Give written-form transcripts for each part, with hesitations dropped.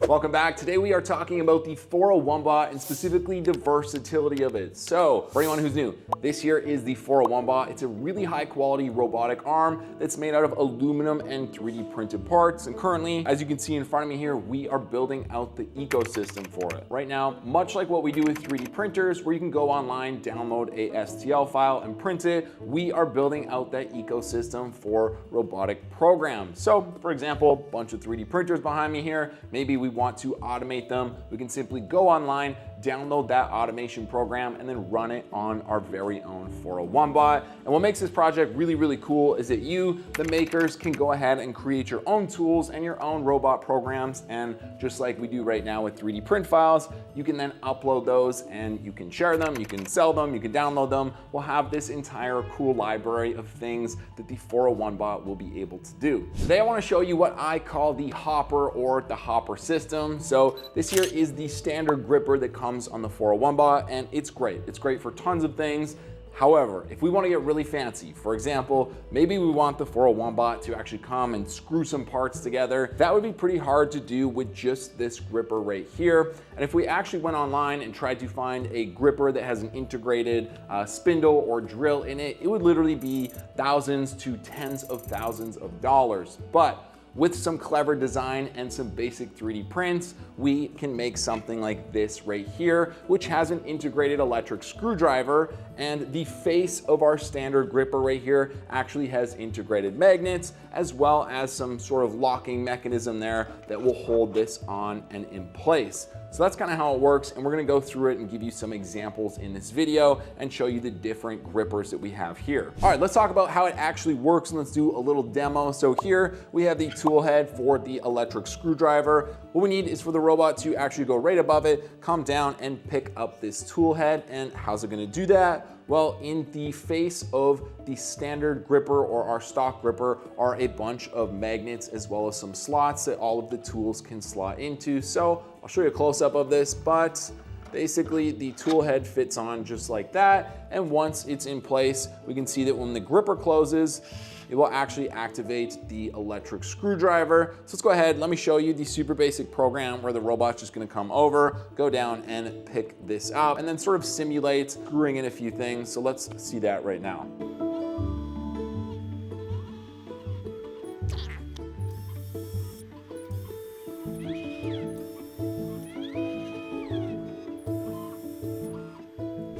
Welcome back. Today we are talking about the 401 bot and specifically the versatility of it. So for anyone who's new, this here is the 401 bot. It's a really high quality robotic arm that's made out of aluminum and 3D printed parts. And currently, as you can see in front of me here, we are building out the ecosystem for it. Right now, much like what we do with 3D printers, where you can go online, download a STL file and print it, we are building out that ecosystem for robotic programs. So for example, a bunch of 3D printers behind me here. Maybe we want to automate them. We can simply go online, download that automation program, and then run it on our very own 401 bot. And what makes this project really, really cool is that you, the makers, can go ahead and create your own tools and your own robot programs. And just like we do right now with 3D print files, you can then upload those and you can share them, you can sell them, you can download them. We'll have this entire cool library of things that the 401 bot will be able to do. Today I want to show you what I call the hopper or the hopper system. So this here is the standard gripper that comes on the 401 bot, and it's great. It's great for tons of things. However, if we want to get really fancy, for example, maybe we want the 401 bot to actually come and screw some parts together. That would be pretty hard to do with just this gripper right here. And if we actually went online and tried to find a gripper that has an integrated spindle or drill in it, it would literally be thousands to tens of thousands of dollars. But with some clever design and some basic 3D prints, we can make something like this right here, which has an integrated electric screwdriver, and the face of our standard gripper right here actually has integrated magnets, as well as some sort of locking mechanism there that will hold this on and in place. So that's kind of how it works, and we're gonna go through it and give you some examples in this video and show you the different grippers that we have here. All right, let's talk about how it actually works, and let's do a little demo. So here we have the tool head for the electric screwdriver. What we need is for the robot to actually go right above it, come down and pick up this tool head. And how's it gonna do that? Well, in the face of the standard gripper or our stock gripper are a bunch of magnets as well as some slots that all of the tools can slot into. So I'll show you a close-up of this, but basically the tool head fits on just like that. And once it's in place, we can see that when the gripper closes, it will actually activate the electric screwdriver. So let's go ahead, let me show you the super basic program where the robot's just gonna come over, go down and pick this up, and then sort of simulate screwing in a few things. So let's see that right now.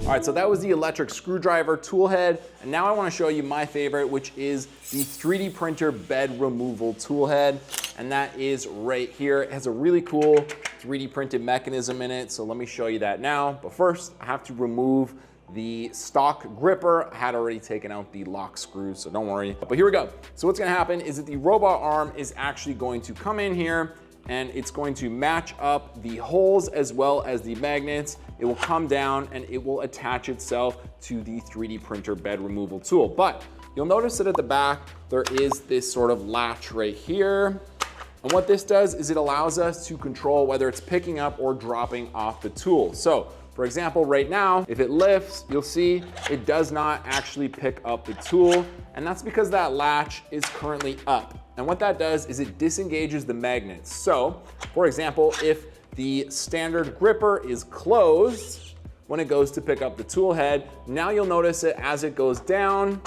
All right, so that was the electric screwdriver tool head. And now I wanna show you my favorite, which is the 3D printer bed removal tool head. And that is right here. It has a really cool 3D printed mechanism in it. So let me show you that now. But first, I have to remove the stock gripper. I had already taken out the lock screws, so don't worry. But here we go. So what's gonna happen is that the robot arm is actually going to come in here, and it's going to match up the holes as well as the magnets. It will come down and it will attach itself to the 3D printer bed removal tool. But you'll notice that at the back, there is this sort of latch right here. And what this does is it allows us to control whether it's picking up or dropping off the tool. So for example, right now, if it lifts, you'll see it does not actually pick up the tool. And that's because that latch is currently up. And what that does is it disengages the magnets. So for example, if the standard gripper is closed when it goes to pick up the tool head, now you'll notice that as it goes down,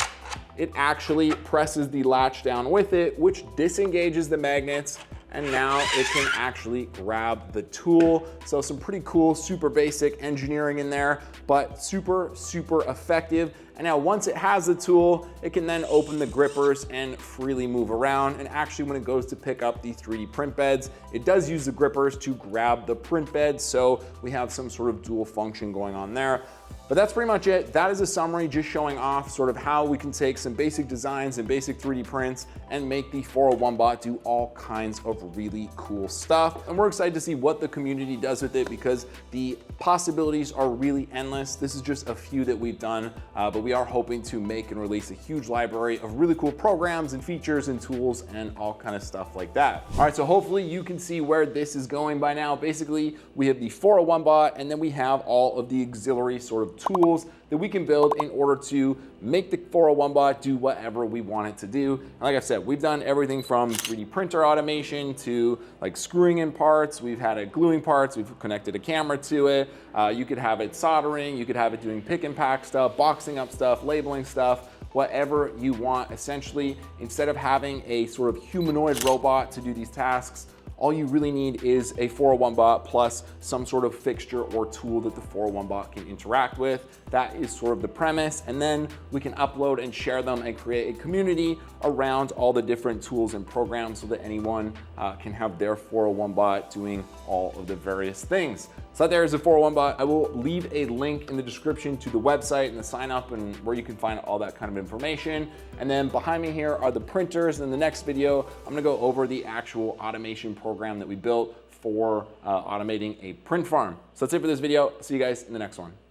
it actually presses the latch down with it, which disengages the magnets, and now it can actually grab the tool. So some pretty cool, super basic engineering in there, but super, super effective. And now once it has the tool, it can then open the grippers and freely move around. And actually when it goes to pick up the 3D print beds, it does use the grippers to grab the print beds. So we have some sort of dual function going on there. But that's pretty much it. That is a summary just showing off sort of how we can take some basic designs and basic 3D prints and make the 401 bot do all kinds of really cool stuff. And we're excited to see what the community does with it because the possibilities are really endless. This is just a few that we've done, but we are hoping to make and release a huge library of really cool programs and features and tools and all kind of stuff like that. All right, so hopefully you can see where this is going by now. Basically, we have the 401 bot and then we have all of the auxiliary sort of tools that we can build in order to make the 401 bot do whatever we want it to do. And like I said, we've done everything from 3D printer automation to like screwing in parts. We've had it gluing parts. We've connected a camera to it. You could have it soldering. You could have it doing pick and pack stuff, boxing up stuff, labeling stuff, whatever you want. Essentially, instead of having a sort of humanoid robot to do these tasks, all you really need is a 401 bot plus some sort of fixture or tool that the 401 bot can interact with. That is sort of the premise. And then we can upload and share them and create a community around all the different tools and programs so that anyone can have their 401 bot doing all of the various things. So there is a 401 bot. I will leave a link in the description to the website and the sign up and where you can find all that kind of information. And then behind me here are the printers. And in the next video, I'm gonna go over the actual automation program that we built for automating a print farm. So that's it for this video. See you guys in the next one.